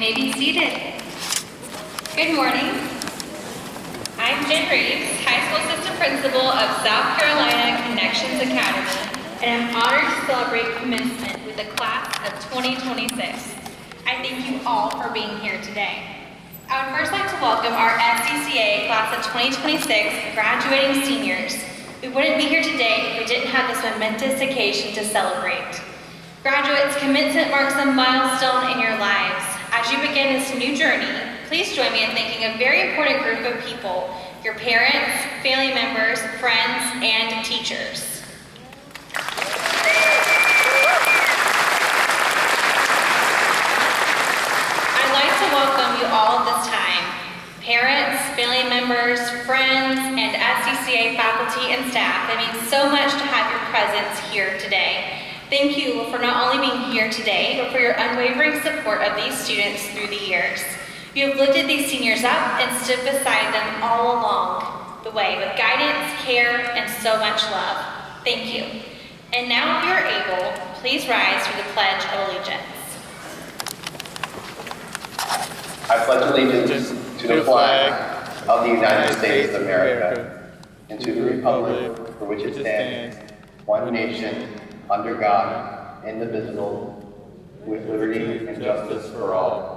may be seated. Good morning. I'm Jen Reeves, High School Assistant Principal of South Carolina Connections Academy, and I'm honored to celebrate commencement with the class of 2026. I thank you all for being here today. I would first like to welcome our SCCA class of 2026 graduating seniors. We wouldn't be here today if we didn't have this momentous occasion to celebrate. Graduates, commencement marks a milestone in your lives. As you begin this new journey, please join me in thanking a very important group of people, your parents, family members, friends, and teachers. I'd like to welcome you all at this time. Parents, family members, friends, and SCCA faculty and staff, it means so much to have your presence here today. Thank you for not only being here today, but for your unwavering support of these students through the years. You have lifted these seniors up and stood beside them all along the way with guidance, care, and so much love. Thank you. And now, if you are able, please rise for the Pledge of Allegiance. I pledge allegiance to the flag of the United States of America and to the republic for which it stands, one nation, under God, indivisible, with liberty and justice for all.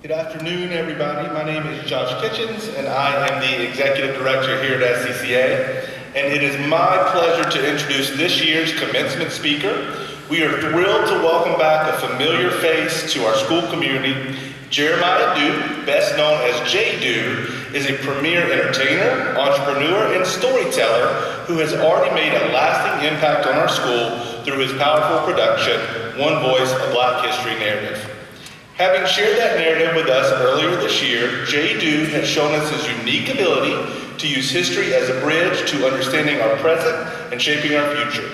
Good afternoon, everybody. My name is Josh Kitchens, and I am the Executive Director here at SCCA. And it is my pleasure to introduce this year's commencement speaker. We are thrilled to welcome back a familiar face to our school community. Jeremiah Dew, best known as Jay Dew, is a premier entertainer, entrepreneur, and storyteller who has already made a lasting impact on our school through his powerful production, One Voice, a Black History Narrative. Having shared that narrative with us earlier this year, Jay Dew has shown us his unique ability to use history as a bridge to understanding our present and shaping our future.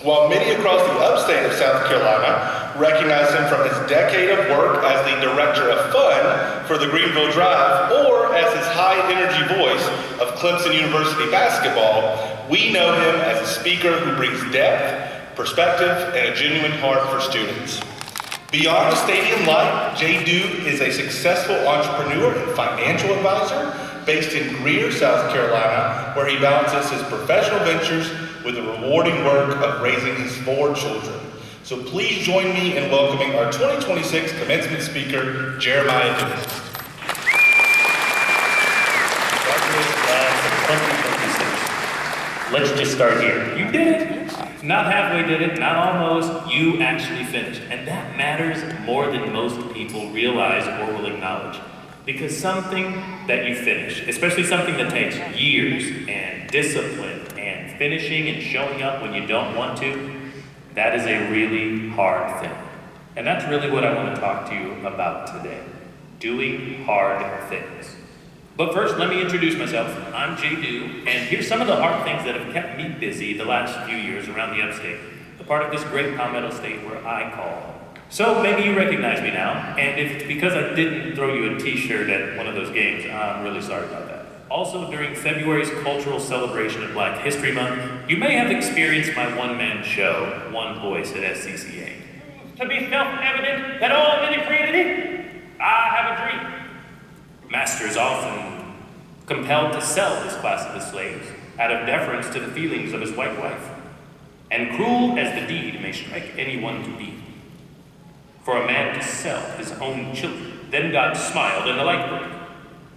While many across the upstate of South Carolina recognize him from his decade of work as the Director of Fun for the Greenville Drive or as his high-energy voice of Clemson University basketball, we know him as a speaker who brings depth, perspective, and a genuine heart for students. Beyond the stadium light, Jay Dew is a successful entrepreneur and financial advisor based in Greer, South Carolina, where he balances his professional ventures with the rewarding work of raising his 4 children. So please join me in welcoming our 2026 commencement speaker, Jeremiah Dew. Congratulations, class of 2026. Let's just start here. You did it. Not halfway did it, not almost, you actually finished. And that matters more than most people realize or will acknowledge. Because something that you finish, especially something that takes years and discipline and finishing and showing up when you don't want to, that is a really hard thing. And that's really what I want to talk to you about today. Doing hard things. But first, let me introduce myself. I'm Jay Dew, and here's some of the hard things that have kept me busy the last few years around the upstate, the part of this great Palmetto State where I call home. So maybe you recognize me now, and if it's because I didn't throw you a t-shirt at one of those games, I'm really sorry about that. Also, during February's cultural celebration of Black History Month, you may have experienced my one-man show, One Voice at SCCA. To be self-evident that all men are created equal, I have a dream. Master is often compelled to sell this class of his slaves out of deference to the feelings of his white wife. And cruel as the deed may strike anyone to be, for a man to sell his own children. Then God smiled and the light broke,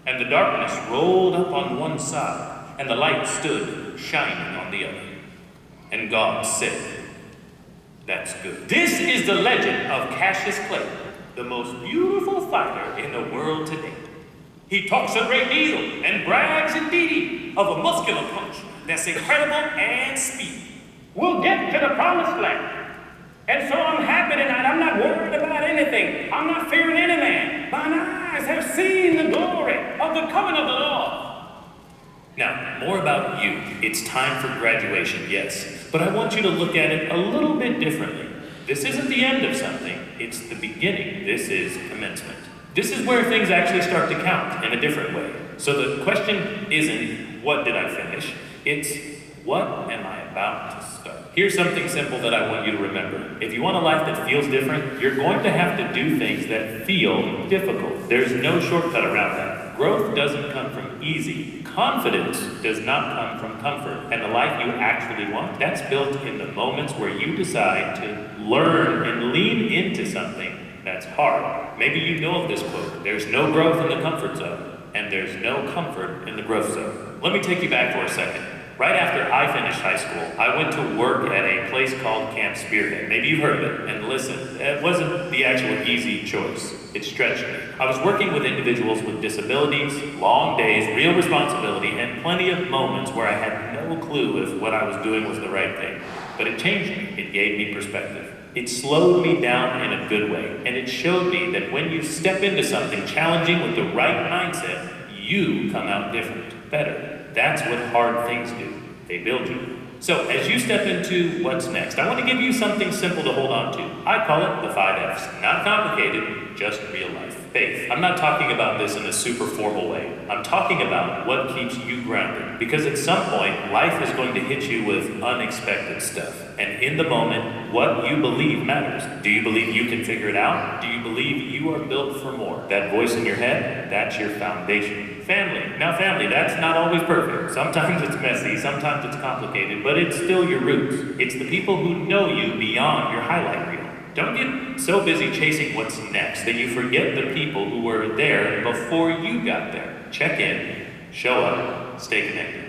and the darkness rolled up on one side, and the light stood shining on the other. And God said, "That's good." This is the legend of Cassius Clay, the most beautiful fighter in the world today. He talks a great deal and brags indeed of a muscular punch that's incredible and speedy. We'll get to the promised land. And so I'm happy tonight. I'm not worried about anything. I'm not fearing any man. Mine eyes have seen the glory of the coming of the Lord. Now, more about you. It's time for graduation, yes. But I want you to look at it a little bit differently. This isn't the end of something. It's the beginning. This is commencement. This is where things actually start to count in a different way. So the question isn't, what did I finish? It's, what am I about to start? Here's something simple that I want you to remember. If you want a life that feels different, you're going to have to do things that feel difficult. There's no shortcut around that. Growth doesn't come from easy. Confidence does not come from comfort. And the life you actually want, that's built in the moments where you decide to learn and lean into something that's hard. Maybe you know of this quote, there's no growth in the comfort zone, and there's no comfort in the growth zone. Let me take you back for a second. Right after I finished high school, I went to work at a place called Camp Spearhead. Maybe you've heard of it, and listen, it wasn't the actual easy choice. It stretched me. I was working with individuals with disabilities, long days, real responsibility, and plenty of moments where I had no clue if what I was doing was the right thing. But it changed me. It gave me perspective. It slowed me down in a good way, and it showed me that when you step into something challenging with the right mindset, you come out different, better. That's what hard things do. They build you. So as you step into what's next, I want to give you something simple to hold on to. I call it the 5 F's. Not complicated, just real life. Faith. I'm not talking about this in a super formal way. I'm talking about what keeps you grounded. Because at some point, life is going to hit you with unexpected stuff. And in the moment, what you believe matters. Do you believe you can figure it out? Do you believe you are built for more? That voice in your head, that's your foundation. Family. Now family, that's not always perfect. Sometimes it's messy, sometimes it's complicated, but it's still your roots. It's the people who know you beyond your highlight reel. Don't get so busy chasing what's next that you forget the people who were there before you got there. Check in, show up, stay connected.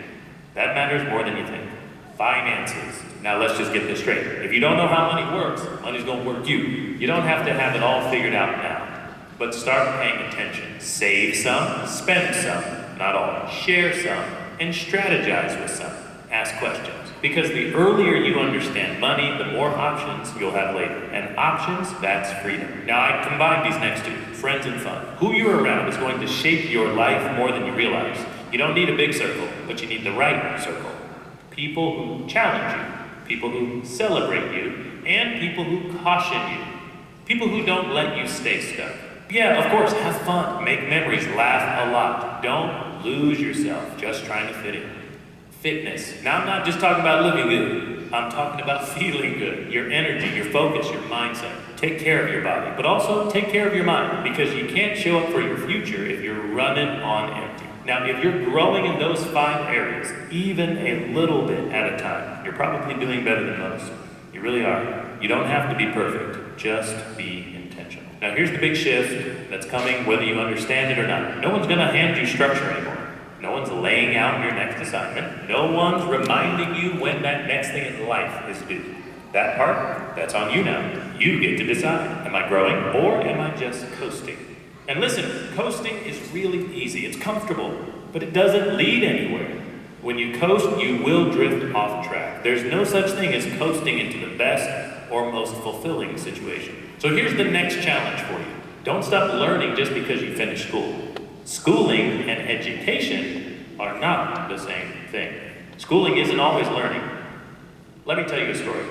That matters more than you think. Finances. Now let's just get this straight. If you don't know how money works, money's gonna work you. You don't have to have it all figured out now. But start paying attention. Save some, spend some, not all. Share some, and strategize with some. Ask questions. Because the earlier you understand money, the more options you'll have later. And options, that's freedom. Now I combine these next two, friends and fun. Who you're around is going to shape your life more than you realize. You don't need a big circle, but you need the right circle. People who challenge you, people who celebrate you, and people who caution you. People who don't let you stay stuck. Yeah, of course, have fun, make memories, laugh a lot. Don't lose yourself just trying to fit in. Fitness. Now I'm not just talking about looking good. I'm talking about feeling good. Your energy, your focus, your mindset. Take care of your body, but also take care of your mind, because you can't show up for your future if you're running on empty. Now, if you're growing in those 5 areas, even a little bit at a time, you're probably doing better than most. You really are. You don't have to be perfect. Just be intentional. Now, here's the big shift that's coming, whether you understand it or not. No one's going to hand you structure anymore. No one's laying out your next assignment. No one's reminding you when that next thing in life is due. That part, that's on you now. You get to decide. Am I growing or am I just coasting? And listen, coasting is really easy. It's comfortable, but it doesn't lead anywhere. When you coast, you will drift off track. There's no such thing as coasting into the best or most fulfilling situation. So here's the next challenge for you. Don't stop learning just because you finished school. Schooling and education are not the same thing. Schooling isn't always learning. Let me tell you a story.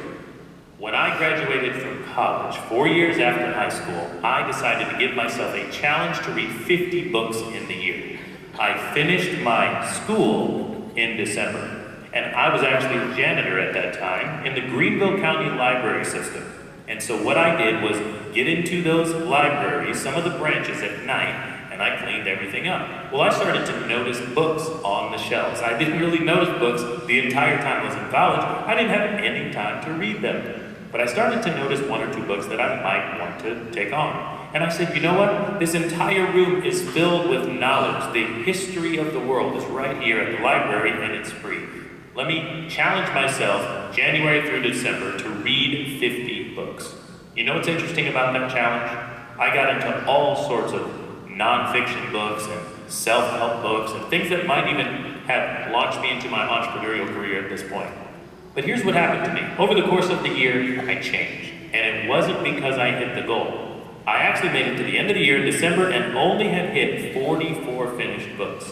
When I graduated from college, 4 years after high school, I decided to give myself a challenge to read 50 books in the year. I finished my school in December, and I was actually a janitor at that time in the Greenville County Library System. And so what I did was get into those libraries, some of the branches at night, and I cleaned everything up. Well, I started to notice books on the shelves. I didn't really notice books the entire time I was in college. I didn't have any time to read them. But I started to notice 1 or 2 books that I might want to take on. And I said, you know what? This entire room is filled with knowledge. The history of the world is right here at the library, and it's free. Let me challenge myself, January through December, to read 50 books. You know what's interesting about that challenge? I got into all sorts of nonfiction books and self-help books and things that might even have launched me into my entrepreneurial career at this point. But here's what happened to me. Over the course of the year, I changed. And it wasn't because I hit the goal. I actually made it to the end of the year in December and only had hit 44 finished books.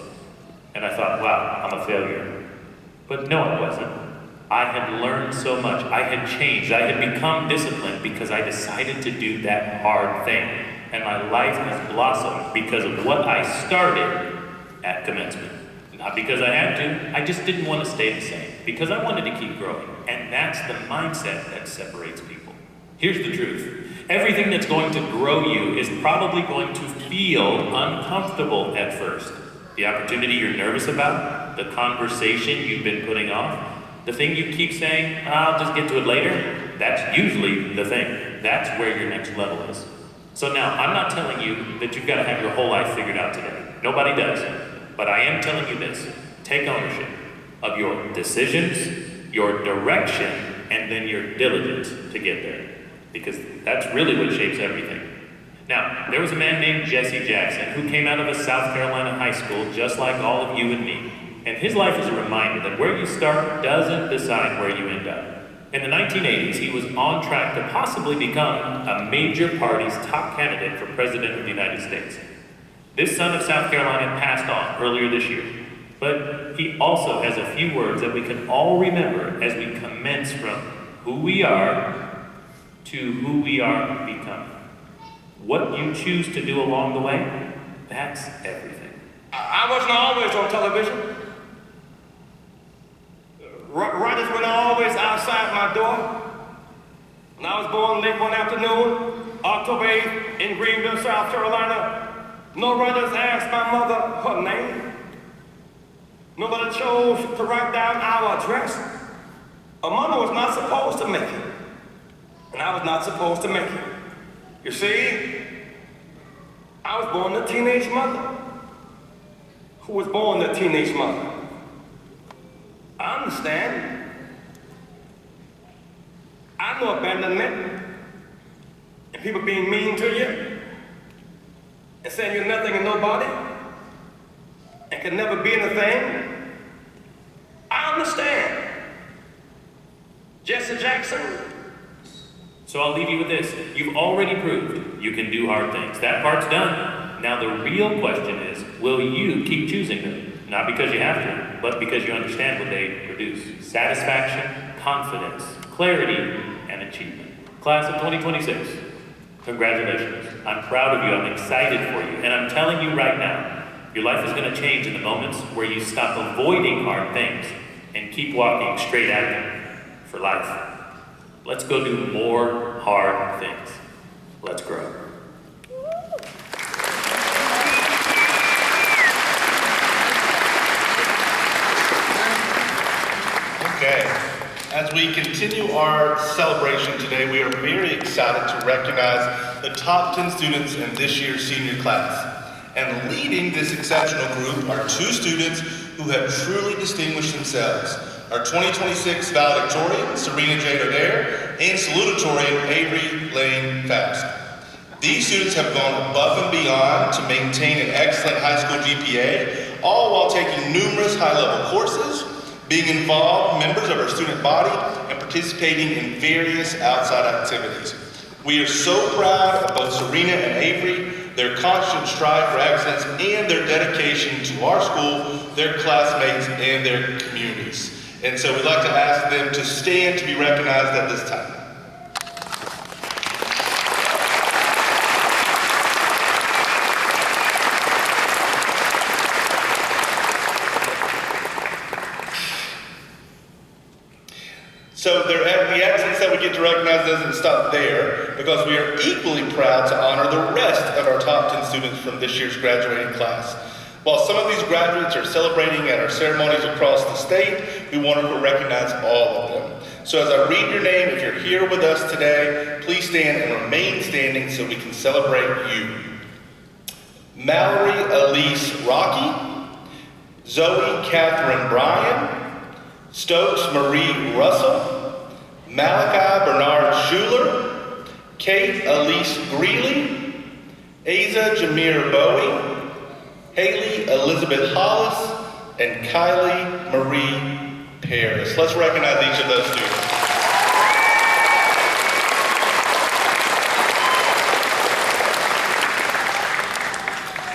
And I thought, wow, I'm a failure. But no, I wasn't. I had learned so much. I had changed. I had become disciplined because I decided to do that hard thing. And my life has blossomed because of what I started at commencement. Not because I had to, I just didn't want to stay the same. Because I wanted to keep growing. And that's the mindset that separates people. Here's the truth. Everything that's going to grow you is probably going to feel uncomfortable at first. The opportunity you're nervous about, the conversation you've been putting off, the thing you keep saying, I'll just get to it later, that's usually the thing. That's where your next level is. So now, I'm not telling you that you've got to have your whole life figured out today. Nobody does. But I am telling you this. Take ownership of your decisions, your direction, and then your diligence to get there. Because that's really what shapes everything. Now, there was a man named Jesse Jackson who came out of a South Carolina high school just like all of you and me. And his life is a reminder that where you start doesn't decide where you end up. In the 1980s, he was on track to possibly become a major party's top candidate for President of the United States. This son of South Carolina passed on earlier this year. But he also has a few words that we can all remember as we commence from who we are to who we are becoming. What you choose to do along the way, that's everything. I wasn't always on television. Writers were always outside my door. When I was born late one afternoon, October 8th, in Greenville, South Carolina, no writers asked my mother her name. Nobody chose to write down our address. A mother was not supposed to make it, and I was not supposed to make it. You see, I was born a teenage mother who was born a teenage mother. I understand. I know abandonment and people being mean to you and saying you're nothing and nobody and can never be anything. I understand. Jesse Jackson. So I'll leave you with this. You've already proved you can do hard things. That part's done. Now the real question is, will you keep choosing them? Not because you have to, but because you understand what they produce. Satisfaction, confidence, clarity, and achievement. Class of 2026, congratulations. I'm proud of you, I'm excited for you, and I'm telling you right now, your life is going to change in the moments where you stop avoiding hard things and keep walking straight at them for life. Let's go do more hard things. Let's grow. Okay, as we continue our celebration today, we are very excited to recognize the top 10 students in this year's senior class. And leading this exceptional group are two students who have truly distinguished themselves. Our 2026 valedictorian, Serena J. Dodare, and salutatorian, Avery Lane Faust. These students have gone above and beyond to maintain an excellent high school GPA, all while taking numerous high-level courses, being involved members of our student body, and participating in various outside activities. We are so proud of both Serena and Avery, their constant strive for excellence, and their dedication to our school, their classmates, and their communities. And so we'd like to ask them to stand to be recognized at this time. So the excellence that we get to recognize doesn't stop there, because we are equally proud to honor the rest of our top 10 students from this year's graduating class. While some of these graduates are celebrating at our ceremonies across the state, we wanted to recognize all of them. So as I read your name, if you're here with us today, please stand and remain standing so we can celebrate you. Mallory Elise Rocky, Zoe Catherine Bryan, Stokes Marie Russell, Malachi Bernard Schuler, Kate Elise Greeley, Asa Jameer Bowie, Haley Elizabeth Hollis, and Kylie Marie Paris. Let's recognize each of those students.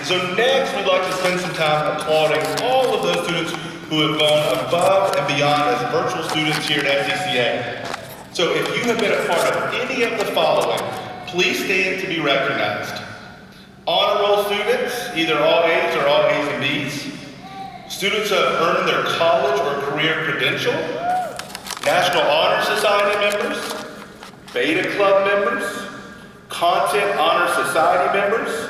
So next, we'd like to spend some time applauding all of those students who have gone above and beyond as virtual students here at SCCA. So if you have been a part of any of the following, please stand to be recognized. Honor roll students, either all A's or all A's and B's. Students who have earned their college or career credential. National Honor Society members. Beta Club members. Content Honor Society members.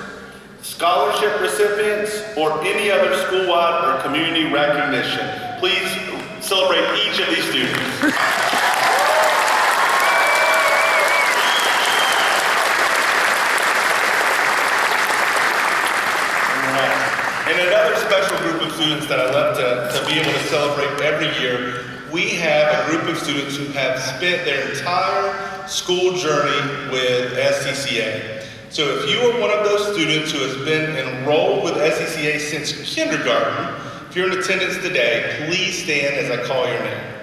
Scholarship recipients, or any other school-wide or community recognition. Please celebrate each of these students. And another special group of students that I love to be able to celebrate every year, we have a group of students who have spent their entire school journey with SCCA. So if you are one of those students who has been enrolled with SCCA since kindergarten, if you're in attendance today, please stand as I call your name.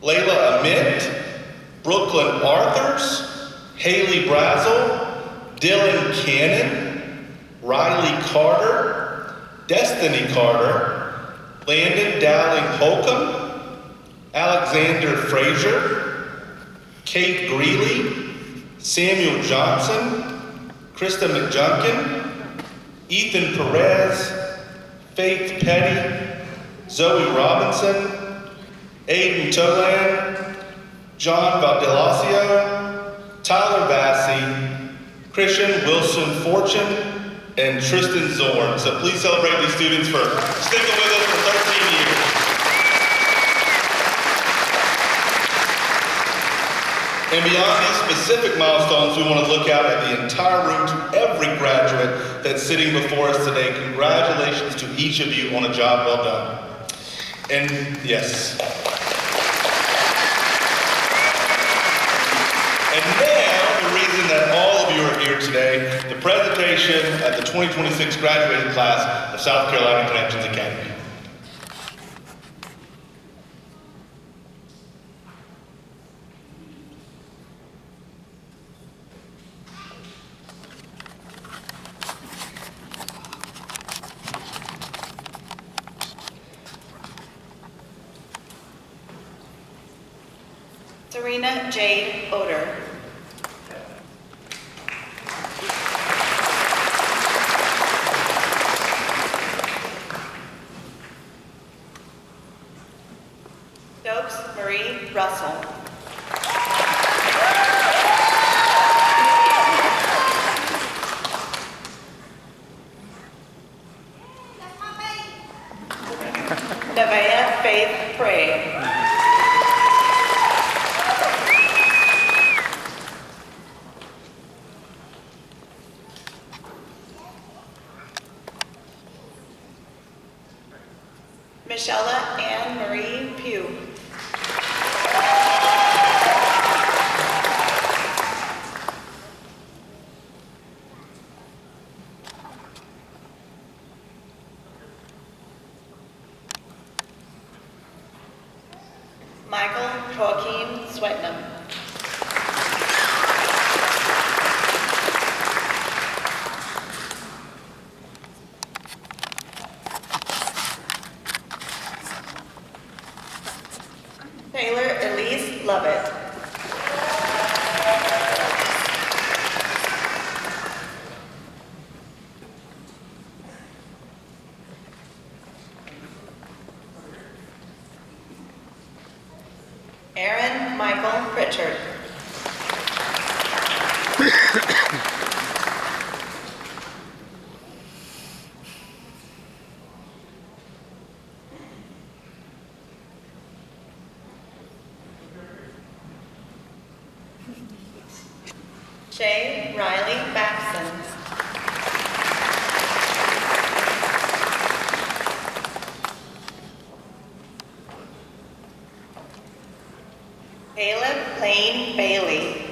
Layla Amit, Brooklyn Arthurs, Haley Brazel, Dylan Cannon, Riley Carter, Destiny Carter, Landon Dowling Holcomb, Alexander Frazier, Kate Greeley, Samuel Johnson, Krista McJunkin, Ethan Perez, Faith Petty, Zoe Robinson, Aiden Tolan, John Valdelasio, Tyler Vassey, Christian Wilson Fortune, and Tristan Zorn. So please celebrate these students for sticking with us for 13 years. And beyond these specific milestones, we want to look out at the entire room to every graduate that's sitting before us today. Congratulations to each of you on a job well done. And yes. And now, the reason that all of you are here today, the presentation at the 2026 graduating class of South Carolina Connections Academy. Serena Jade Oder. Stokes Marie Russell. Nevaeh Faith Prey. Michelle Ann Marie Pugh. Michael Joaquin Swetnam. Taylor Elise Lovett. Aaron Michael Pritchard. Shay Riley Baxton. Caleb Lane Bailey.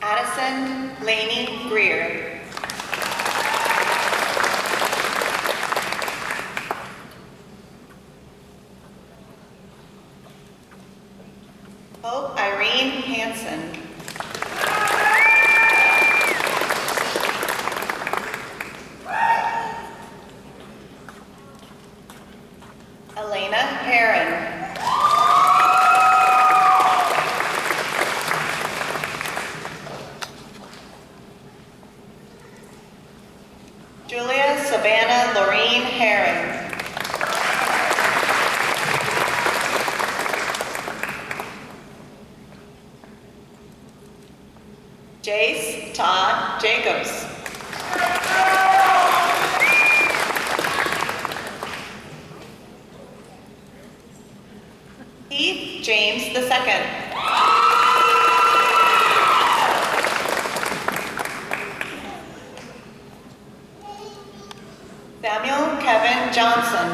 Addison Laney Greer. Hope Irene Hansen. Elena Heron. Julia Savannah Lorene Heron. Jace Todd Jacobs. Heath James II. Samuel Kevin Johnson.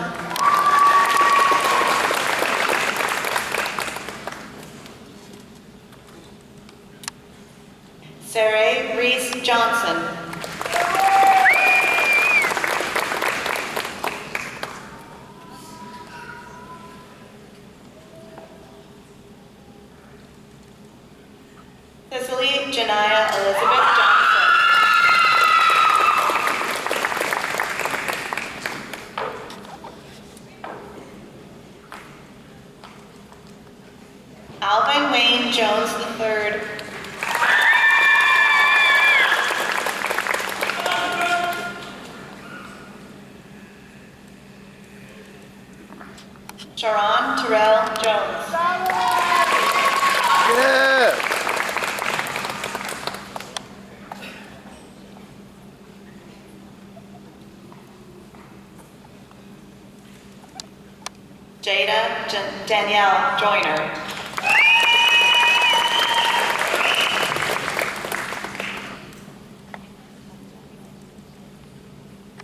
Sarah Reese Johnson. Sharon Terrell Jones. Yeah. Jada Danielle Joyner.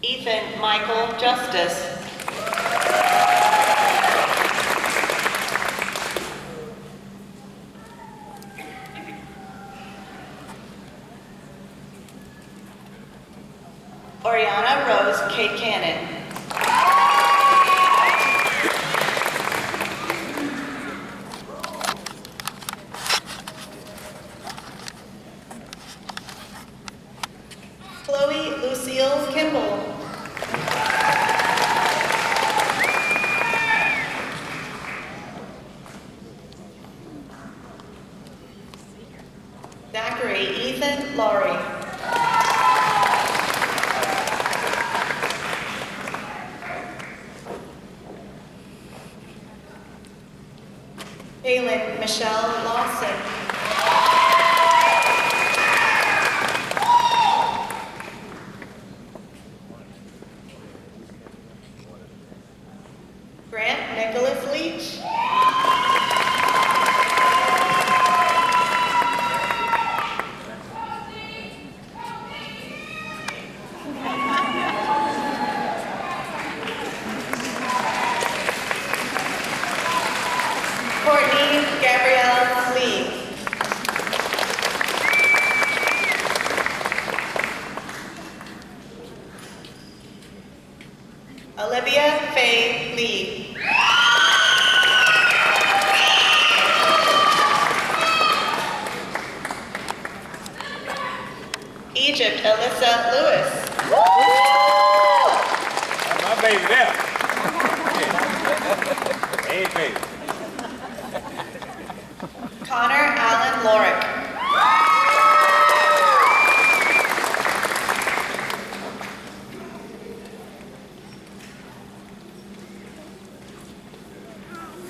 Ethan Michael Justice. Oriana Rose Kate Cannon. Chloe Lucille Kimball. Zachary Ethan Laurie. Kaylin Michelle Lawson. Grant Nicholas Leach. Courtney Gabrielle Lee. Olivia Faye Lee. Egypt Alyssa Lewis. My baby there. Hey, baby. Connor Allen Lorick.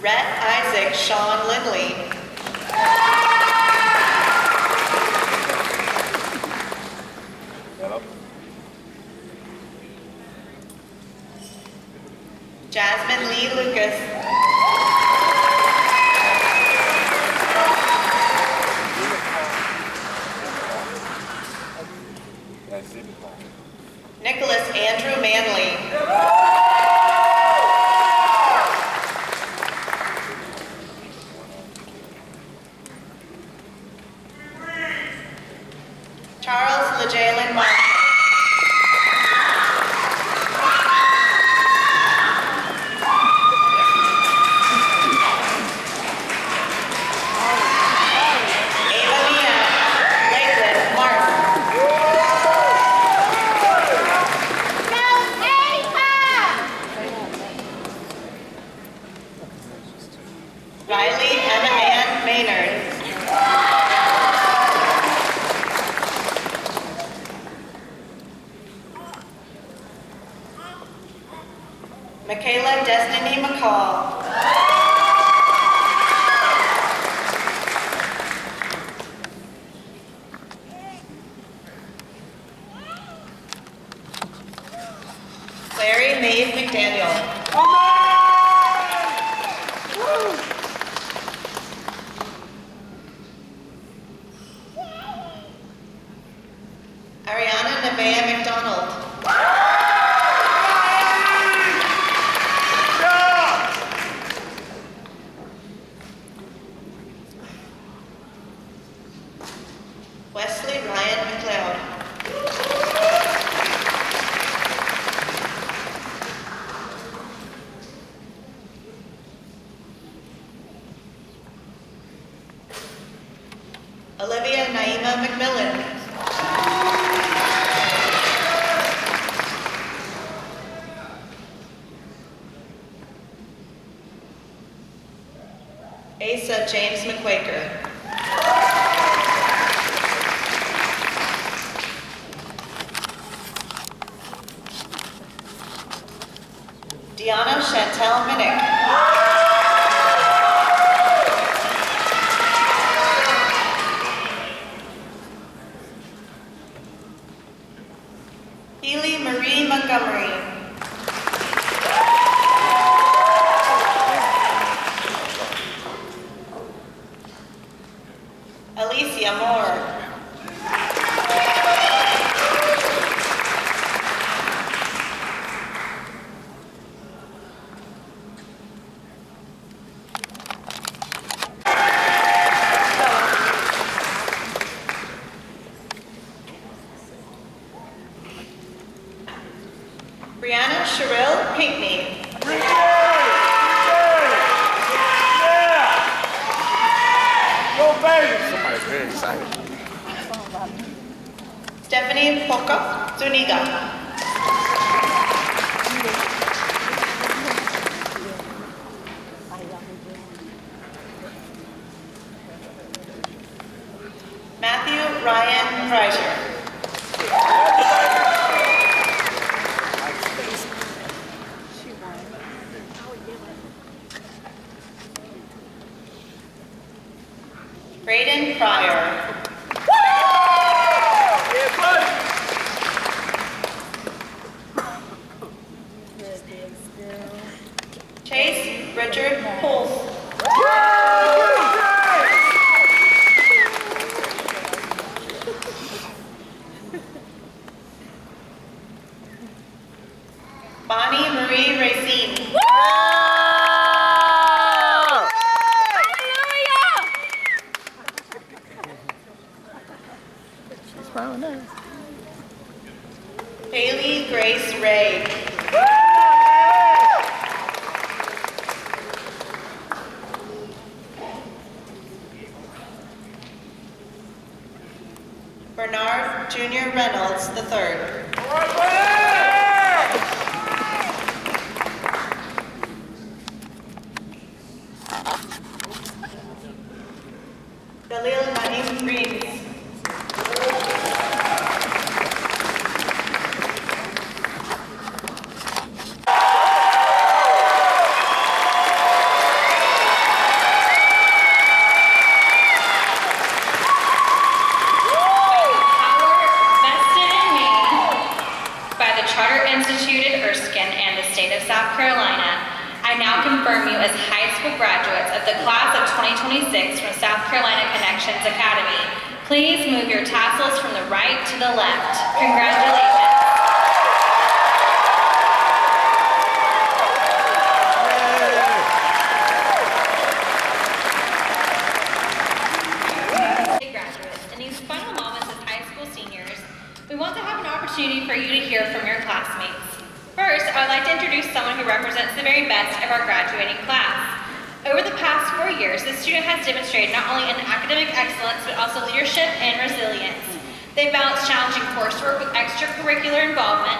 Rhett Isaac Sean Lindley. Jasmine Lee Lucas. Nicholas Andrew Manley. Charles LeJalen Martin. Ava Mia Lakeland Martin. Riley Emma Ann Maynard. Michaela Destiny McCall. Clary Maeve McDaniel. Ariana Nevaeh McDonald. Wesley Ryan McLeod. Olivia Naima McMillan. Asa James McQuaker. Deanna Chantel Minnick. Healy Marie Montgomery. Alicia Moore. Brianna Sherrill Pinkney. Somebody's very excited. Stephanie Poca Zuniga. Matthew Ryan Freiser. Braden Pryor. Chase Richard Pulse. Bonnie Marie Racine. Haley Grace Ray. Bernard Jr. Reynolds III. Dalil Naim Reeves. South Carolina, I now confirm you as high school graduates of the class of 2026 from South Carolina Connections Academy. Please move your tassels from the right to the left. Congratulations. Hey graduates, in these final moments as high school seniors, we want to have an opportunity for you to hear from your classmates. First, I would like to introduce someone who represents the very best of our graduating class. Over the past 4 years, this student has demonstrated not only an academic excellence, but also leadership and resilience. They've balanced challenging coursework with extracurricular involvement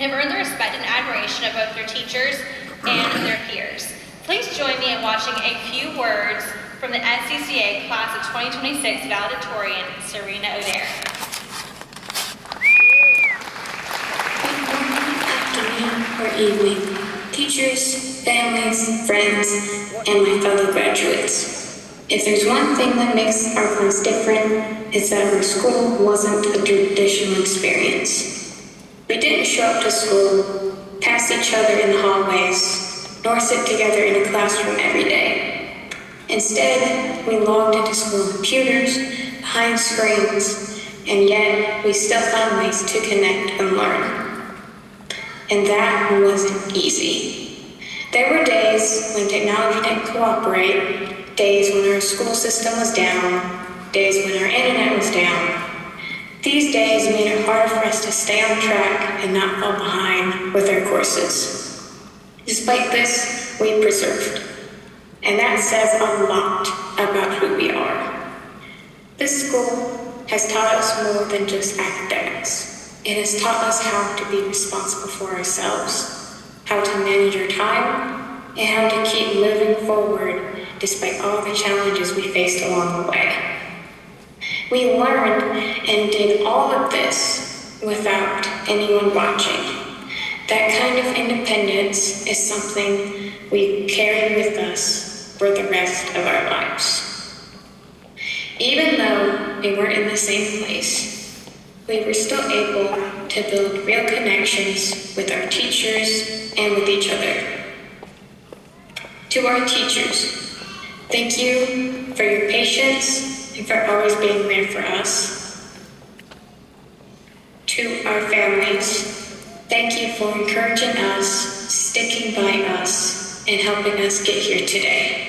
and earned the respect and admiration of both their teachers and their peers. Please join me in watching a few words from the SCCA Class of 2026 valedictorian, Serena O'Dare. Or evening, teachers, families, friends, and my fellow graduates. If there's one thing that makes our class different, it's that our school wasn't a traditional experience. We didn't show up to school, pass each other in the hallways, nor sit together in a classroom every day. Instead, we logged into school computers, behind screens, and yet we still found ways to connect and learn. And that wasn't easy. There were days when technology didn't cooperate, days when our school system was down, days when our internet was down. These days made it harder for us to stay on track and not fall behind with our courses. Despite this, we persevered. And that says a lot about who we are. This school has taught us more than just academics. It has taught us how to be responsible for ourselves, how to manage our time, and how to keep moving forward despite all the challenges we faced along the way. We learned and did all of this without anyone watching. That kind of independence is something we carry with us for the rest of our lives. Even though we weren't in the same place, we were still able to build real connections with our teachers and with each other. To our teachers, thank you for your patience and for always being there for us. To our families, thank you for encouraging us, sticking by us, and helping us get here today.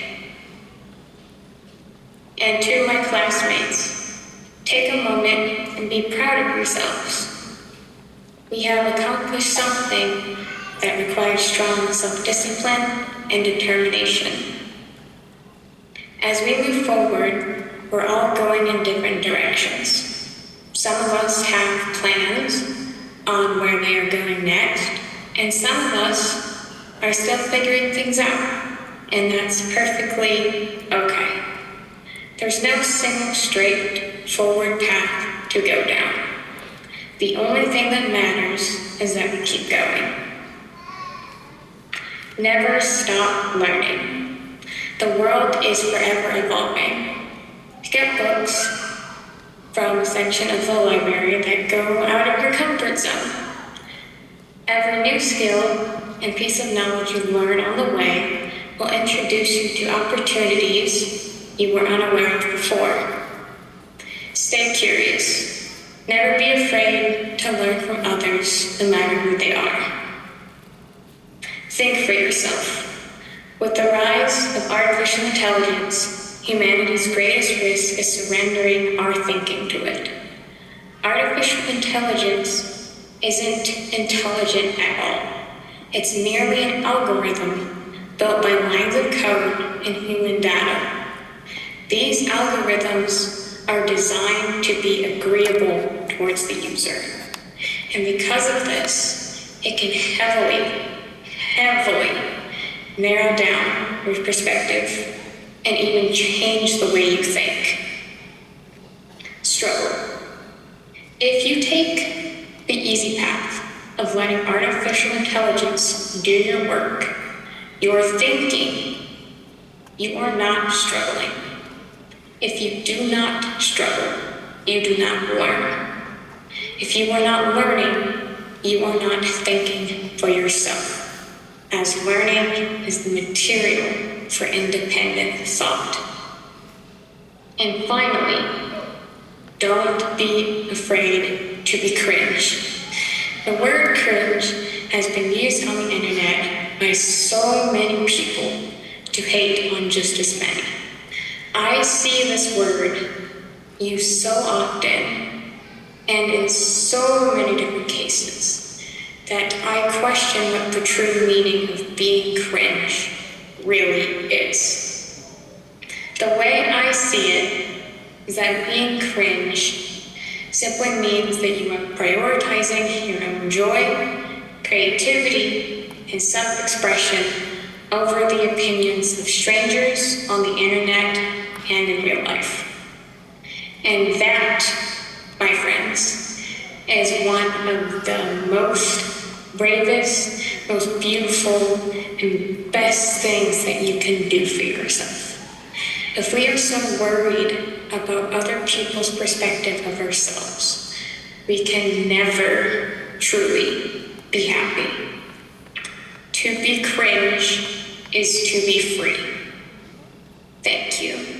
And to my classmates, take a moment and be proud of yourselves. We have accomplished something that requires strong self-discipline and determination. As we move forward, we're all going in different directions. Some of us have plans on where they are going next, and some of us are still figuring things out, and that's perfectly okay. There's no single straight forward path to go down. The only thing that matters is that we keep going. Never stop learning. The world is forever evolving. Pick up books from a section of the library that go out of your comfort zone. Every new skill and piece of knowledge you learn on the way will introduce you to opportunities you were unaware of before. Stay curious. Never be afraid to learn from others, no matter who they are. Think for yourself. With the rise of artificial intelligence, humanity's greatest risk is surrendering our thinking to it. Artificial intelligence isn't intelligent at all. It's merely an algorithm built by lines of code and human data. These algorithms are designed to be agreeable towards the user. And because of this, it can heavily narrow down your perspective and even change the way you think. Struggle. If you take the easy path of letting artificial intelligence do your work, you're thinking, you are not struggling. If you do not struggle, you do not learn. If you are not learning, you are not thinking for yourself, as learning is the material for independent thought. And finally, don't be afraid to be cringe. The word cringe has been used on the internet by so many people to hate on just as many. I see this word used so often and in so many different cases that I question what the true meaning of being cringe really is. The way I see it is that being cringe simply means that you are prioritizing your own joy, creativity, and self-expression over the opinions of strangers on the internet and in real life. And that, my friends, is one of the most bravest, most beautiful, and best things that you can do for yourself. If we are so worried about other people's perspective of ourselves, we can never truly be happy. To be cringe is to be free. Thank you.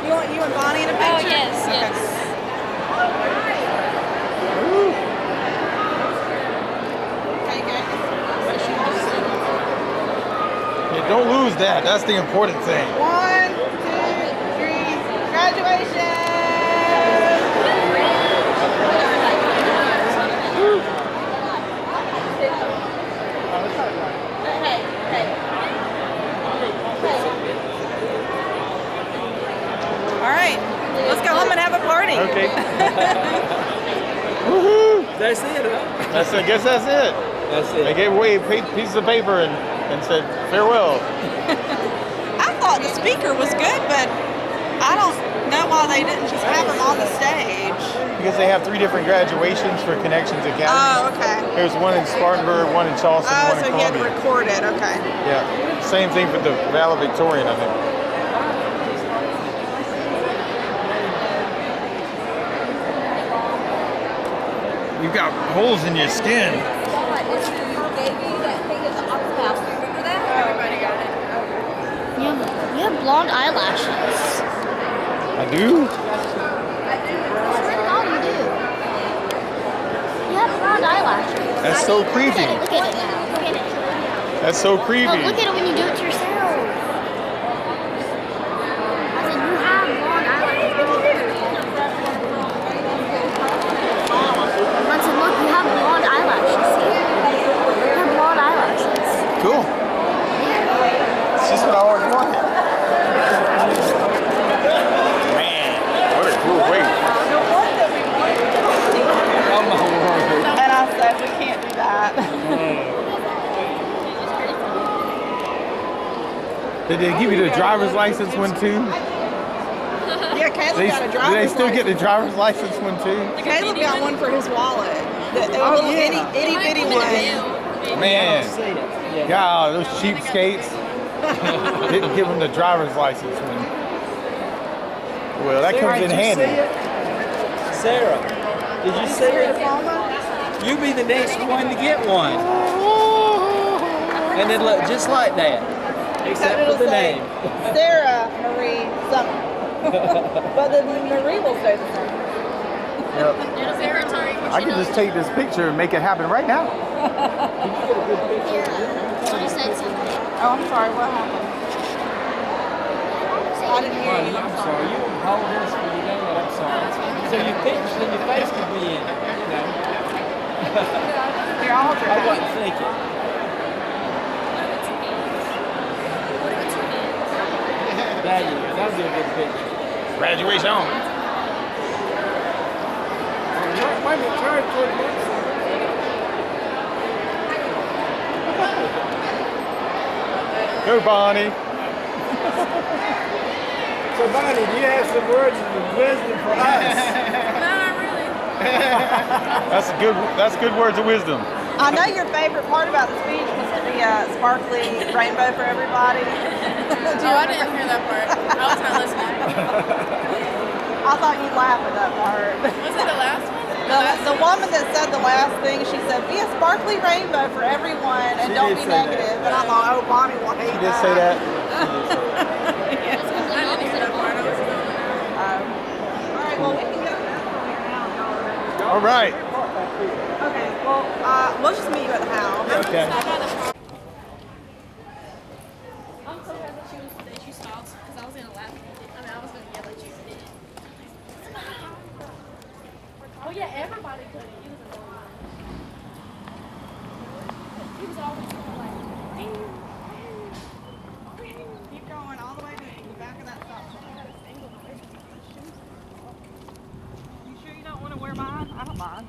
You and Bonnie in a picture? Oh, yes, yes. Yeah, don't lose that. That's the important thing. 1, 2, 3, graduation! All right, let's go home and have a party. Okay. Woohoo! That's it, huh? I guess that's it. That's They it. gave away pieces of paper and said farewell. I thought the speaker was good, but I don't know why they didn't just have them on the stage. Because they have 3 different graduations for Connections Academy. Oh, okay. There's one in Spartanburg, one in Charleston, Oh, one so in you had to Columbia. record it. Okay. Yeah, same thing for the valedictorian, I think. You've got holes in your skin. You have blonde eyelashes. I do? Swear to God, you do. You have blonde eyelashes. That's so creepy. Look at it now. Look at it. That's so creepy. Oh, look at it when you do it to yourself. I said you have blonde eyelashes. Look at it. I said, look, you have blonde eyelashes. You have blonde eyelashes. Cool. It's just what I always wanted. Man, what a cool way. And I said, we can't do that. Did they give you the driver's license one too? Yeah, Caleb They, got a do driver's they still get the license. driver's license one too? Caleb got one for his wallet. The little itty bitty one. Man, God, those cheapskates didn't give them the driver's license one. Well, that comes in handy. Sarah, did you see it? You be the next one to get one. And it look just like that, except for the name. Sarah Marie something. But the Marie will stay the same. I could just take this picture and make it happen right now. She said something. Oh, I'm sorry, what happened? I didn't hear you. I'm sorry, you can hold this for your name, I'm sorry. So your picture and your face could be in it, you know. Here, I'll hold your I hand. wasn't thinking. There you go, that'd be a good picture. Graduation. Wait a minute, turn toward the next one. Go, Bonnie. So Bonnie, do you have some words of wisdom for us? That's good words of wisdom. I know your favorite part about the speech was the sparkly rainbow for everybody. I didn't hear that part. I was not listening. I thought you'd laugh at that part. Was it the last one? The woman that said the last thing, she said, be a sparkly rainbow for everyone and She don't did be say negative. And I thought, oh, Bonnie will hate You did say that? I didn't hear that part. I was All right, well, we can go now. All right. Okay, well, we'll just meet you at the house. Okay. I'm so glad that you stopped because I was gonna laugh. I was gonna yell at you. Oh yeah, everybody could. He was annoying. He was always like, Keep going all the way to the back of that stop sign. You sure you don't want to wear mine? I don't mind.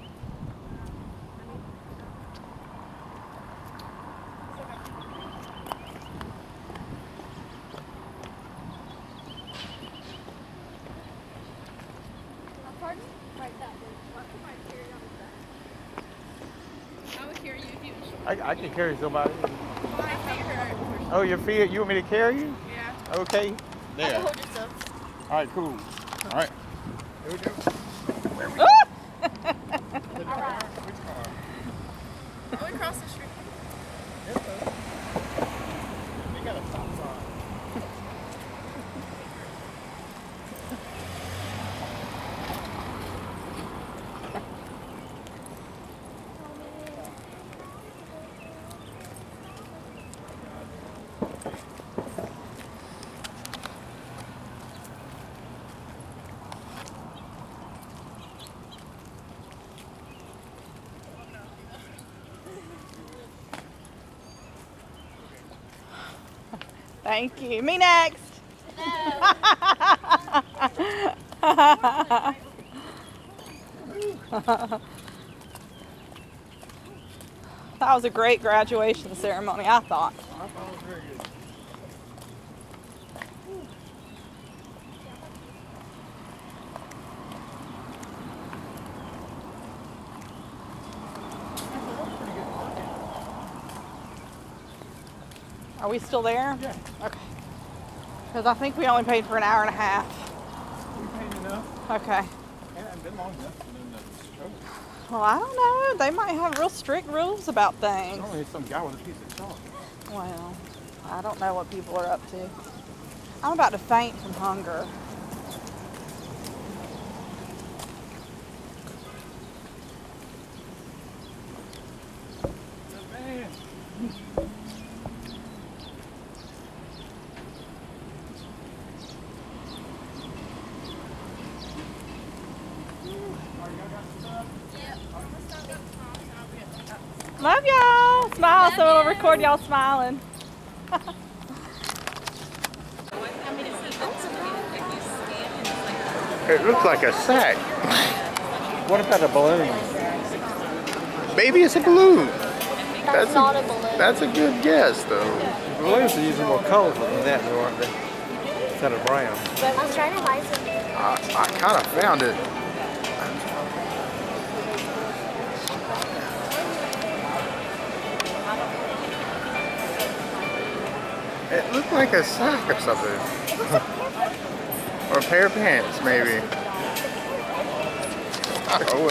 pardon? Right that way. I might carry on with that. I would carry you if you was short. I can carry somebody. My feet hurt. Oh, your feet? You want me to carry you? Yeah. Okay. I There. can hold your stuff. All right, cool. All right. Here we go. Go across the street. We got a stop sign. Thank you. Me next. That was a great graduation ceremony, I thought. I thought it was very good. Are we still there? Yeah. Okay. Because I think we only paid for an hour and a half. We paid enough. Okay. It hasn't been long enough for them to struggle. Well, I don't know. They might have real strict rules about things. There's only some guy with a piece of chalk. Well, I don't know what people are up to. I'm about to faint from hunger. Man. Love y'all. Smile so we'll record y'all smiling. It looks like a sack. What about a balloon? Maybe it's a balloon. That's not a balloon. That's a good guess, though. Balloons are usually more colorful than that, though, aren't they? Instead of brown. I was trying to hide something. I kind of found it. It looked like a sack or something. Or a pair of pants, maybe. Oh,